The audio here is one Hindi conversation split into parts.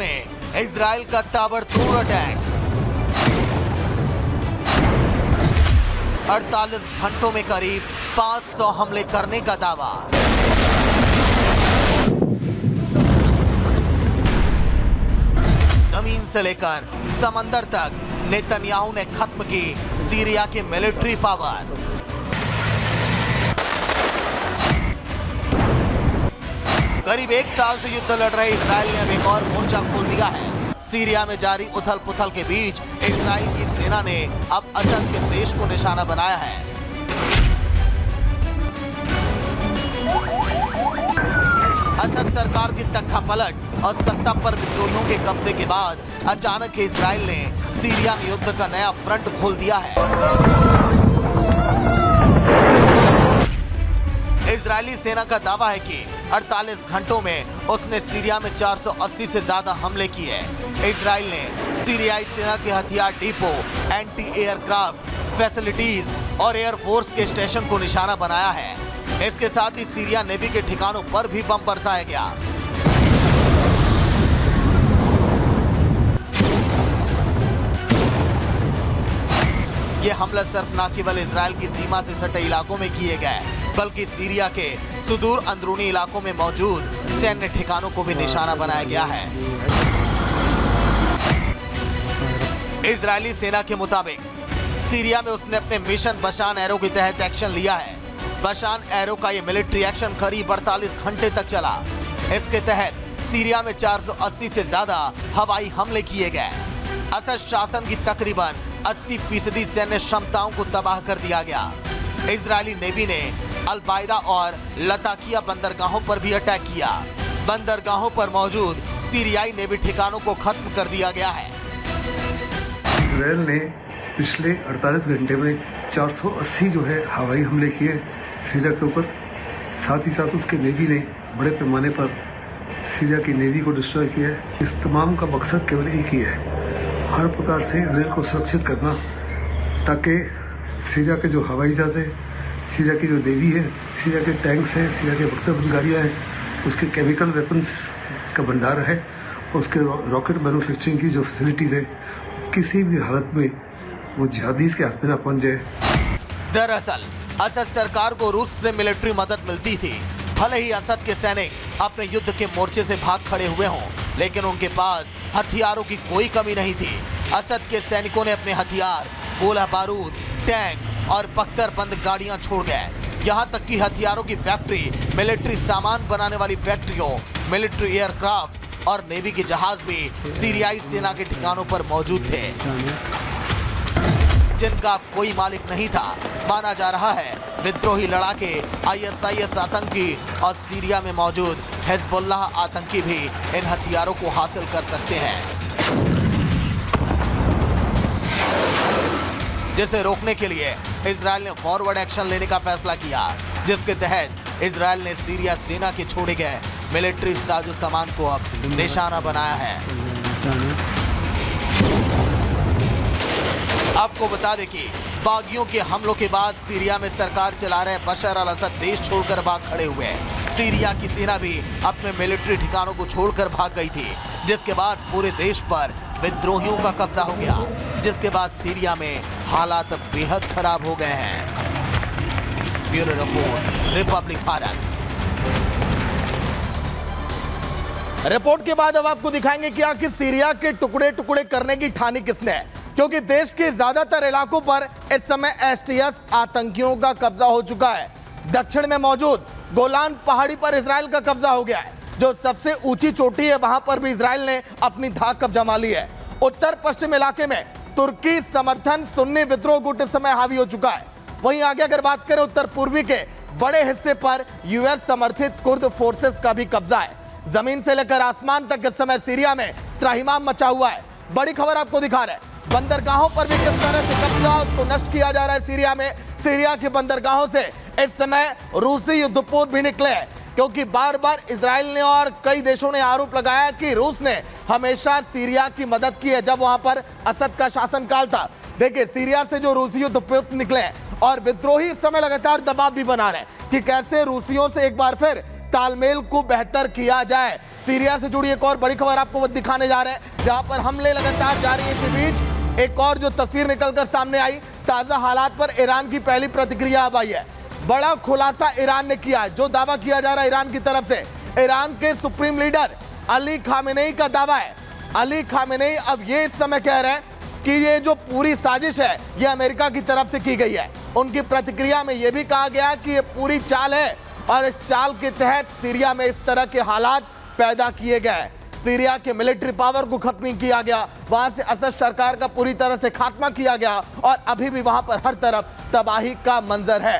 में इजराइल का ताबड़तोड़ अटैक। 48 घंटों में करीब 500 हमले करने का दावा। जमीन से लेकर समंदर तक नेतन्याहू ने खत्म की सीरिया की मिलिट्री पावर। करीब 1 साल से युद्ध लड़ रहे इजराइल ने अब एक और मोर्चा खोल दिया है। सीरिया में जारी उथल पुथल के बीच इजराइल की सेना ने अब असद के देश को निशाना बनाया है। असद सरकार की तख्तापलट और सत्ता पर विद्रोहियों के कब्जे के बाद अचानक इजराइल ने सीरिया में युद्ध का नया फ्रंट खोल दिया है। इजरायली सेना का दावा है कि 48 घंटों में उसने सीरिया में 480 से ज्यादा हमले किए। इजराइल ने सीरियाई सेना के हथियार डिपो, एंटी एयरक्राफ्ट फैसिलिटीज और एयरफोर्स के स्टेशन को निशाना बनाया है। इसके साथ ही सीरिया नेवी के ठिकानों पर भी बम बरसाया गया। ये हमला सिर्फ न केवल इजराइल की सीमा से सटे इलाकों में किए गए, बल्कि सीरिया के सुदूर अंदरूनी इलाकों में मौजूद सैन्य ठिकानों को भी निशाना बनाया गया है। इजरायली सेना के मुताबिक सीरिया में उसने अपने मिशन बशान एरो के तहत एक्शन लिया है। बशान एरो का ये मिलिट्री एक्शन करीब 48 घंटे तक चला। इसके तहत सीरिया में 480 से ज्यादा हवाई हमले किए गए। असद शासन की तकरीबन 80% सैन्य क्षमताओं को तबाह कर दिया गया। इजरायली नेवी ने अल-बायदा और लताकिया बंदरगाहों पर भी अटैक किया। बंदरगाहों पर मौजूद सीरियाई नेवी ठिकानों को खत्म कर दिया गया है। इजराइल ने पिछले 48 घंटे में 480 जो है हवाई हमले किए सीरिया के ऊपर। साथ ही साथ उसके नेवी ने बड़े पैमाने पर सीरिया की नेवी को डिस्ट्रॉय किया है। इस तमाम का मकसद केवल एक ही है, हर प्रकार से इजराइल को सुरक्षित करना, ताकि सीरिया के जो हवाई जहाज है, सीरिया की जो नेवी है, सीरिया के टैंक्स हैं, सीरिया के बख्तरबंद गाड़ियाँ हैं, उसके केमिकल वेपन्स का भंडार है, उसके रॉकेट मैन्युफैक्चरिंग की जो फैसिलिटीज़ है, किसी भी हालत में वो जिहादीज के हाथ में ना पहुंच जाए। दरअसल असद सरकार को रूस से मिलिट्री मदद मिलती थी। भले ही असद के सैनिक अपने युद्ध के मोर्चे से भाग खड़े हुए हों, लेकिन उनके पास हथियारों की कोई कमी नहीं थी। असद के सैनिकों ने अपने हथियार, गोला बारूद, टैंक और बख्तरबंद गाड़ियां छोड़ गए। यहां तक कि हथियारों की फैक्ट्री, मिलिट्री सामान बनाने वाली फैक्ट्रियों, मिलिट्री एयरक्राफ्ट और नेवी के जहाज भी सीरियाई सेना के ठिकानों पर मौजूद थे, जिनका कोई मालिक नहीं था। माना जा रहा है विद्रोही लड़ाके, ISIS आतंकी और सीरिया में मौजूद हिजबुल्लाह आतंकी भी इन हथियारों को हासिल कर सकते हैं, जिसे रोकने के लिए इजराइल ने फॉरवर्ड एक्शन लेने का फैसला किया, जिसके तहत इजराइल ने सीरिया सेना के छोड़े गए मिलिट्री साजो सामान को अब निशाना बनाया है। आपको बता दें कि बागियों के हमलों के बाद सीरिया में सरकार चला रहे बशर अल असद देश छोड़कर भाग खड़े हुए हैं। सीरिया की सेना भी अपने मिलिट्री ठिकानों को छोड़कर भाग गई थी, जिसके बाद पूरे देश पर विद्रोहियों का कब्जा हो गया, जिसके बाद सीरिया में हालात बेहद खराब हो गए हैं। Bureau report, Republic Bharat. Report के बाद अब आपको दिखाएंगे कि आखिर सीरिया के टुकड़े टुकड़े करने की ठानी किसने है, क्योंकि देश के ज्यादातर इलाकों पर इस समय STS आतंकियों का कब्जा हो चुका है। दक्षिण में मौजूद गोलान पहाड़ी पर इजराइल का कब्जा हो गया है। जो सबसे ऊंची चोटी है वहां पर भी इजराइल ने अपनी धाक कब्जा मा ली है। उत्तर पश्चिम इलाके में तुर्की समर्थन सुन्नी विद्रोह गुट इस समय हावी हो चुका है। वहीं आगे अगर बात करें उत्तर पूर्वी के बड़े हिस्से पर US समर्थित कुर्द फोर्सेस का भी कब्जा है। जमीन से लेकर आसमान तक इस समय सीरिया में त्राहिमाम मचा हुआ है। बड़ी खबर आपको दिखा रहे हैं, बंदरगाहों पर भी किस तरह से कब्जा उसको नष्ट किया जा रहा है सीरिया में। सीरिया के बंदरगाहों से इस समय रूसी युद्धपोत भी निकले हैं, क्योंकि बार बार इजराइल ने और कई देशों ने आरोप लगाया कि रूस ने हमेशा सीरिया की मदद की है जब वहां पर असद का शासनकाल था। देखिए, सीरिया से जो रूसी युद्धपोत निकले हैं और विद्रोही इस समय लगातार दबाव भी बना रहे हैं कि कैसे रूसियों से एक बार फिर तालमेल को बेहतर किया जाए। सीरिया से जुड़ी एक और बड़ी खबर आपको दिखाने जा रहे हैं, जहां पर हमले लगातार जारी हैं। इसी बीच एक और जो तस्वीर निकलकर सामने आई, ताजा हालात पर ईरान की पहली प्रतिक्रिया अब आई है। बड़ा खुलासा ईरान ने किया है। जो दावा किया जा रहा है ईरान की तरफ से, ईरान के सुप्रीम लीडर अली खामेनेई का दावा है। अली खामेनेई अब ये इस समय कह रहे हैं कि ये जो पूरी साजिश है ये अमेरिका की तरफ से की गई है। उनकी प्रतिक्रिया में यह भी कहा गया कि ये पूरी चाल है और इस चाल के तहत सीरिया में इस तरह के हालात पैदा किए गए। सीरिया के मिलिट्री पावर को खत्म किया गया, वहां से असद सरकार का पूरी तरह से खात्मा किया गया और अभी भी वहां पर हर तरफ तबाही का मंजर है।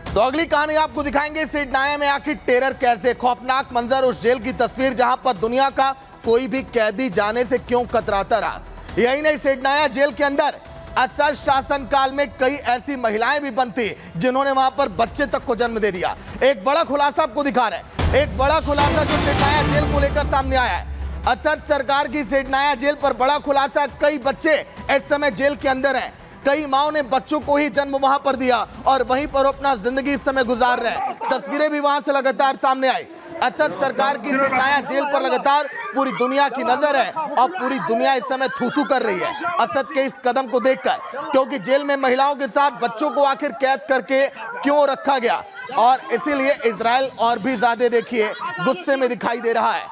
तो अगली कहानी आपको दिखाएंगे सिडनाया में आखिर टेरर कैसे। खौफनाक मंजर, उस जेल की तस्वीर जहां पर दुनिया का कोई भी कैदी जाने से क्यों कतराता रहा। यही नहीं, सिडनाया जेल के अंदर असद शासनकाल में कई ऐसी महिलाएं भी बनती जिन्होंने वहां पर बच्चे तक को जन्म दे दिया। एक बड़ा खुलासा आपको दिखा रहे हैं, एक बड़ा खुलासा जो सिडनाया जेल को लेकर सामने आया है। असद सरकार की सिडनाया जेल पर बड़ा खुलासा, कई बच्चे इस समय जेल के अंदर हैं। कई माओ ने बच्चों को ही जन्म वहां पर दिया और वहीं पर अपना जिंदगी इस समय गुजार रहे हैं। तस्वीरें भी वहां से लगातार सामने आई। असद सरकार की सिडनाया जेल पर लगातार पूरी दुनिया की नजर है और पूरी दुनिया इस समय थू-थू कर रही है असद के इस कदम को देखकर, क्योंकि जेल में महिलाओं के साथ बच्चों को आखिर कैद करके क्यों रखा गया। और इसीलिए इजराइल और भी ज्यादा देखिए गुस्से में दिखाई दे रहा है।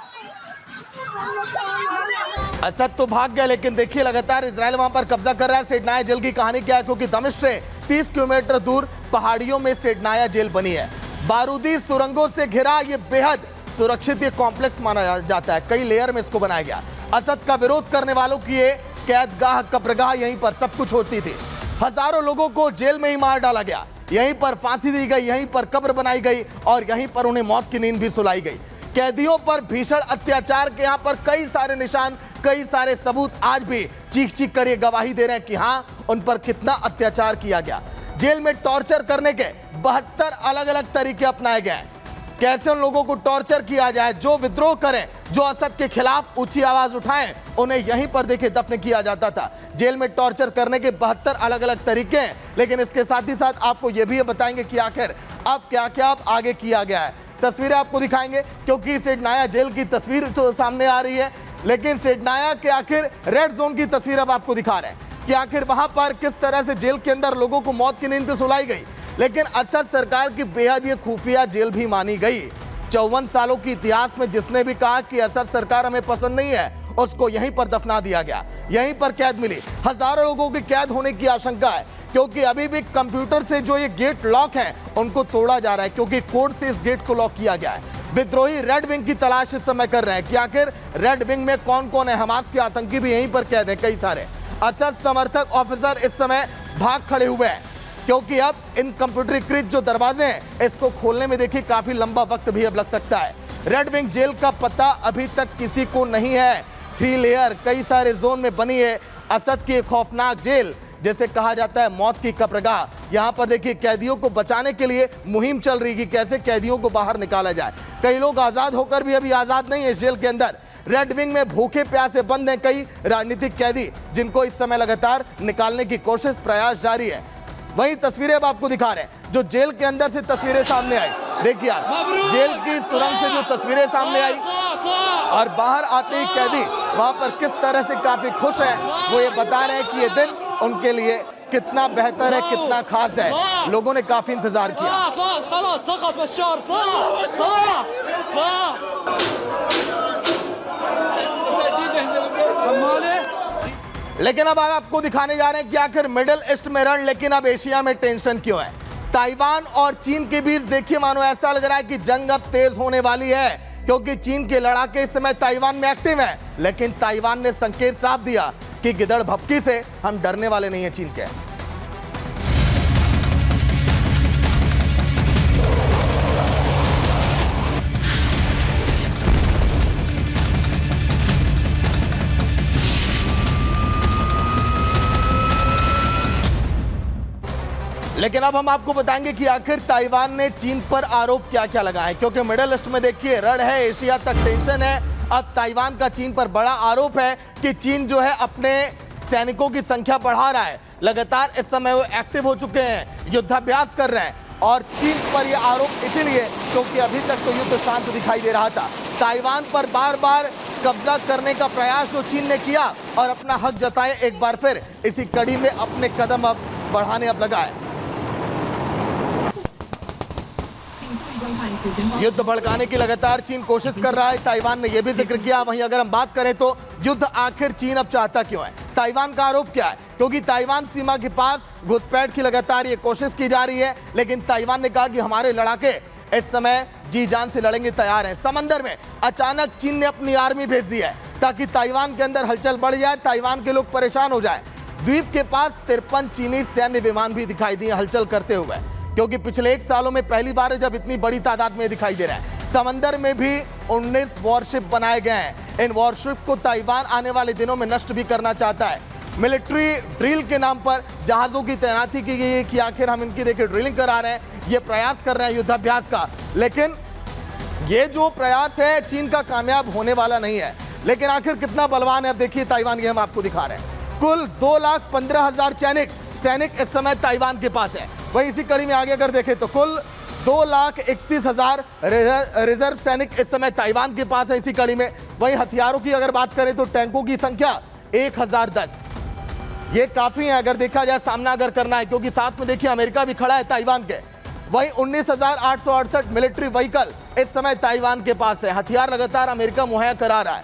असद तो भाग गया, लेकिन देखिए लगातार इजराइल वहां पर कब्जा कर रहा है। सिडनाया जेल की कहानी क्या है, क्योंकि दमिश्क से 30 किलोमीटर दूर पहाड़ियों में सिडनाया जेल बनी है। बारूदी सुरंगों से घिरा ये बेहद सुरक्षित ये कॉम्प्लेक्स माना जाता है। कई लेयर में इसको बनाया गया। असद का विरोध करने वालों की ये कैदगाह, कब्रगाह, यहीं पर सब कुछ होती थी। हजारों लोगों को जेल में ही मार डाला गया, यहीं पर फांसी दी गई, यहीं पर कब्र बनाई गई और यहीं पर उन्हें मौत की नींद भी सुलाई गई। कैदियों पर भीषण अत्याचार के यहाँ पर कई सारे निशान, कई सारे सबूत आज भी चीख चीख कर ये गवाही दे रहे हैं कि हाँ, उन पर कितना अत्याचार किया गया। जेल में टॉर्चर करने के 72 अलग अलग तरीके अपनाए गए हैं। कैसे उन लोगों को टॉर्चर किया जाए, जो विद्रोह करें, जो असद के खिलाफ ऊंची आवाज उठाएं, उन्हें यहीं पर देखिए दफन किया जाता था। जेल में टॉर्चर करने के 72 अलग अलग तरीके हैं। लेकिन इसके साथ ही साथ आपको यह भी बताएंगे कि आखिर अब क्या क्या अब आगे किया गया है। तस्वीरें आपको दिखाएंगे, क्योंकि सिडनाया जेल की तस्वीर तो सामने आ रही है, लेकिन सिडनाया के आखिर रेड जोन की तस्वीर अब आपको दिखा रहे हैं कि आखिर वहां पर किस तरह से जेल के अंदर लोगों को मौत की नींद सुलाई गई। लेकिन असद सरकार की बेहद ये खुफिया जेल भी मानी गई। 54 सालों के इतिहास में जिसने भी कहा कि असद सरकार हमें पसंद नहीं है, उसको यहीं पर दफना दिया गया, यहीं पर कैद मिली। हजारों लोगों की कैद होने की आशंका है, क्योंकि अभी भी कंप्यूटर से जो ये गेट लॉक हैं उनको तोड़ा जा रहा है, क्योंकि कोड से इस गेट को लॉक किया गया है। विद्रोही रेड विंग की तलाश इस समय कर रहे हैं कि आखिर रेड विंग में कौन कौन है। हमास के आतंकी भी यहीं पर कैद हैं, कई सारे असद समर्थक ऑफिसर इस समय भाग खड़े हुए हैं, क्योंकि अब इन कंप्यूटरीकृत जो दरवाजे हैं इसको खोलने में देखिए काफी लंबा वक्त भी अब लग सकता है। रेड विंग जेल का पता अभी तक किसी को नहीं है। 3 लेयर कई सारे जोन में बनी है असद की खौफनाक जेल, जैसे कहा जाता है मौत की कब्रगाह। यहाँ पर देखिए कैदियों को बचाने के लिए मुहिम चल रही है कि कैसे कैदियों को बाहर निकाला जाए। कई लोग आजाद होकर भी अभी आजाद नहीं है इस जेल के अंदर। रेड विंग में भूखे प्यासे बंद हैं कई राजनीतिक कैदी, जिनको इस समय लगातार निकालने की कोशिश, प्रयास जारी है। वही तस्वीरें अब आपको दिखा रहे हैं जो जेल के अंदर से तस्वीरें सामने आई। देखिए आप जेल की सुरंग से जो तस्वीरें सामने आई और बाहर आते ही कैदी वहां पर किस तरह से काफी खुश है। वो ये बता रहे हैं कि ये दिन उनके लिए कितना बेहतर है, कितना खास है। लोगों ने काफी इंतजार किया। लेकिन अब आपको दिखाने जा रहे हैं कि आखिर मिडिल ईस्ट में रण, लेकिन अब एशिया में टेंशन क्यों है। ताइवान और चीन के बीच देखिए मानो ऐसा लग रहा है कि जंग अब तेज होने वाली है, क्योंकि चीन के लड़ाके इस समय ताइवान में एक्टिव हैं। लेकिन ताइवान ने संकेत साफ दिया कि गिदड़ भपकी से हम डरने वाले नहीं हैं चीन के। लेकिन अब हम आपको बताएंगे कि आखिर ताइवान ने चीन पर आरोप क्या क्या लगाए, क्योंकि मिडिल ईस्ट में देखिए रण है, एशिया तक टेंशन है। अब ताइवान का चीन पर बड़ा आरोप है कि चीन जो है अपने सैनिकों की संख्या बढ़ा रहा है। लगातार इस समय वो एक्टिव हो चुके हैं, युद्धाभ्यास कर रहे हैं। और चीन पर यह आरोप इसीलिए क्योंकि अभी तक तो युद्ध शांत दिखाई दे रहा था। ताइवान पर बार बार कब्जा करने का प्रयास जो चीन ने किया और अपना हक जताए, एक बार फिर इसी कड़ी में अपने कदम अब बढ़ाने लगाए। युद्ध भड़काने की लगातार चीन कोशिश कर रहा है, ताइवान ने यह भी जिक्र किया। वहीं अगर हम बात करें तो युद्ध आखिर चीन अब चाहता क्यों है? ताइवान का आरोप क्या है? क्योंकि ताइवान सीमा के पास घुसपैठ की लगातार ये कोशिश की जा रही है, लेकिन ताइवान ने कहा कि हमारे लड़ाके इस समय जी जान से लड़ेंगे तैयार हैं। समंदर में अचानक चीन ने अपनी आर्मी भेज दी है ताकि ताइवान के अंदर हलचल बढ़ जाए, ताइवान के लोग परेशान हो जाए। द्वीप के पास 53 चीनी सैन्य विमान भी दिखाई दिए हलचल करते हुए, क्योंकि पिछले 1 सालों में पहली बार है जब इतनी बड़ी तादाद में दिखाई दे रहा है। समंदर में भी 19 वॉरशिप बनाए गए हैं। इन वॉरशिप को ताइवान आने वाले दिनों में नष्ट भी करना चाहता है। मिलिट्री ड्रिल के नाम पर जहाजों की तैनाती की गई है कि आखिर हम इनकी देखिए ड्रिलिंग करा रहे हैं, ये प्रयास कर रहे हैं युद्धाभ्यास का, लेकिन ये जो प्रयास है चीन का कामयाब होने वाला नहीं है। लेकिन आखिर कितना बलवान है अब देखिए ताइवान, ये हम आपको दिखा रहे हैं। कुल 2,15,000 सैनिक इस समय ताइवान के पास है। वहीं इसी कड़ी में आगे अगर देखें तो कुल 2,31,000 रिजर्व सैनिक इस समय ताइवान के पास है इसी कड़ी में। वहीं हथियारों की अगर बात करें तो टैंकों की संख्या 1010, ये काफी है अगर देखा जाए सामना अगर करना है, क्योंकि साथ में देखिए अमेरिका भी खड़ा है ताइवान के। वहीं 19,868 मिलिट्री व्हीकल इस समय ताइवान के पास है। हथियार लगातार अमेरिका मुहैया करा रहा है।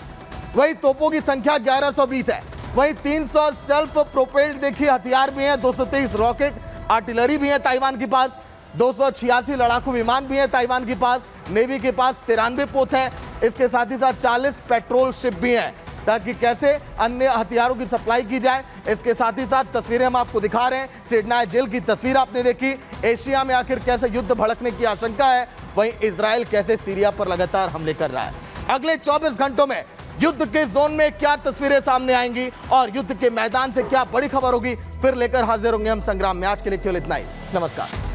वहीं तोपों की संख्या 1120 है। वहीं 300 सेल्फ प्रोपेल्ड देखिए हथियार भी हैं, 223 रॉकेट आर्टिलरी भी है ताइवान के पास, 286 लड़ाकू विमान भी है ताइवान के पास, नेवी के पास 93 पोत हैं। इसके साथ ही साथ 40 पेट्रोल शिप भी हैं ताकि कैसे अन्य हथियारों की सप्लाई की जाए। इसके साथ ही साथ तस्वीरें हम आपको दिखा रहे हैं, सिडनी जेल की तस्वीर आपने देखी। एशिया में आखिर कैसे युद्ध भड़कने की आशंका है, वहीं इजराइल कैसे सीरिया पर लगातार हमले कर रहा है। अगले 24 घंटों में युद्ध के जोन में क्या तस्वीरें सामने आएंगी और युद्ध के मैदान से क्या बड़ी खबर होगी, फिर लेकर हाजिर होंगे हम संग्राम में। आज के लिए केवल इतना ही। नमस्कार।